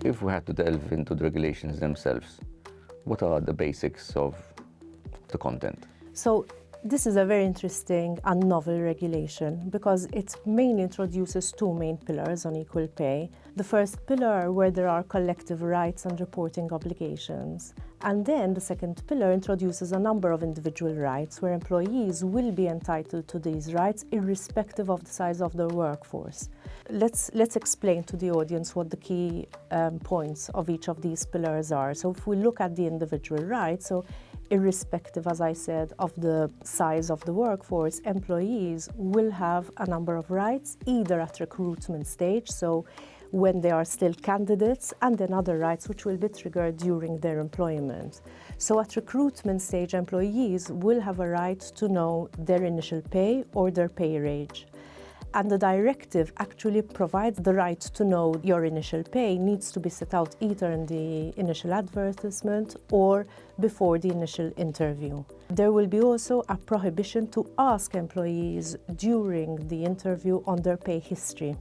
If we had to delve into the regulations themselves, what are the basics of the content? So this is a very interesting and novel regulation because it mainly introduces two main pillars on equal pay. The first pillar, where there are collective rights and reporting obligations. And then the second pillar introduces a number of individual rights where employees will be entitled to these rights irrespective of the size of their workforce. Let's explain to the audience what the key points of each of these pillars are. So if we look at the individual rights, so irrespective, as I said, of the size of the workforce, employees will have a number of rights, either at recruitment stage, so when they are still candidates, and then other rights which will be triggered during their employment. So at recruitment stage, employees will have a right to know their initial pay or their pay range. And the directive actually provides the right to know your initial pay needs to be set out either in the initial advertisement or before the initial interview. There will be also a prohibition to ask employees during the interview on their pay history.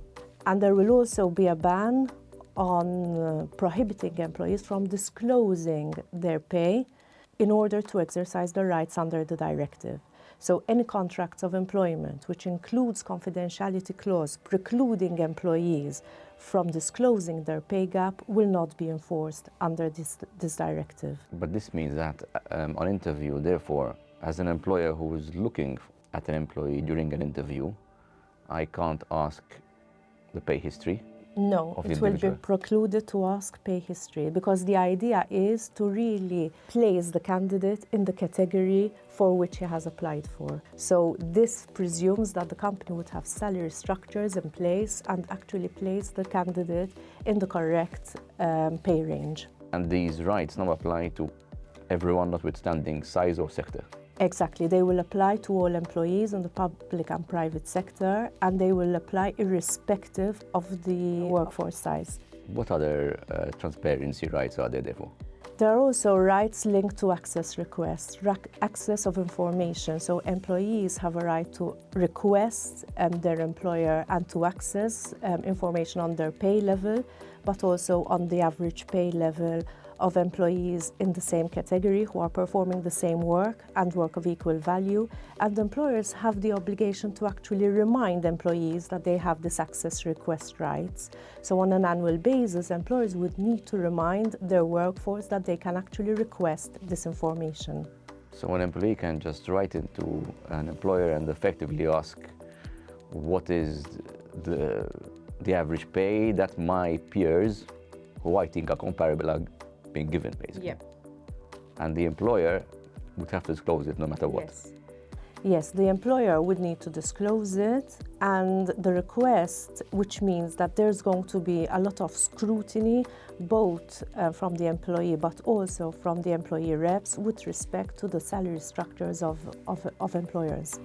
And there will also be a ban on prohibiting employees from disclosing their pay in order to exercise their rights under the directive. So any contracts of employment, which includes confidentiality clause precluding employees from disclosing their pay gap, will not be enforced under this directive. But this means that on interview, therefore, as an employer who is looking at an employee during an interview, I can't ask the pay history? No, it will be precluded to ask pay history because the idea is to really place the candidate in the category for which he has applied for. So this presumes that the company would have salary structures in place and actually place the candidate in the correct pay range. And these rights now apply to everyone, notwithstanding size or sector? Exactly. They will apply to all employees in the public and private sector, and they will apply irrespective of the workforce size. What other transparency rights are there, therefore? There are also rights linked to access requests, access of information. So employees have a right to request their employer and to access information on their pay level, but also on the average pay level of employees in the same category who are performing the same work and work of equal value. And employers have the obligation to actually remind employees that they have this access request rights. So on an annual basis, employers would need to remind their workforce that they can actually request this information. So an employee can just write into an employer and effectively ask, what is the average pay that my peers, who I think are comparable, are being given, basically? Yep. And the employer would have to disclose it no matter what? Yes, the employer would need to disclose it, and the request, which means that there's going to be a lot of scrutiny, both from the employee but also from the employee reps with respect to the salary structures of employers.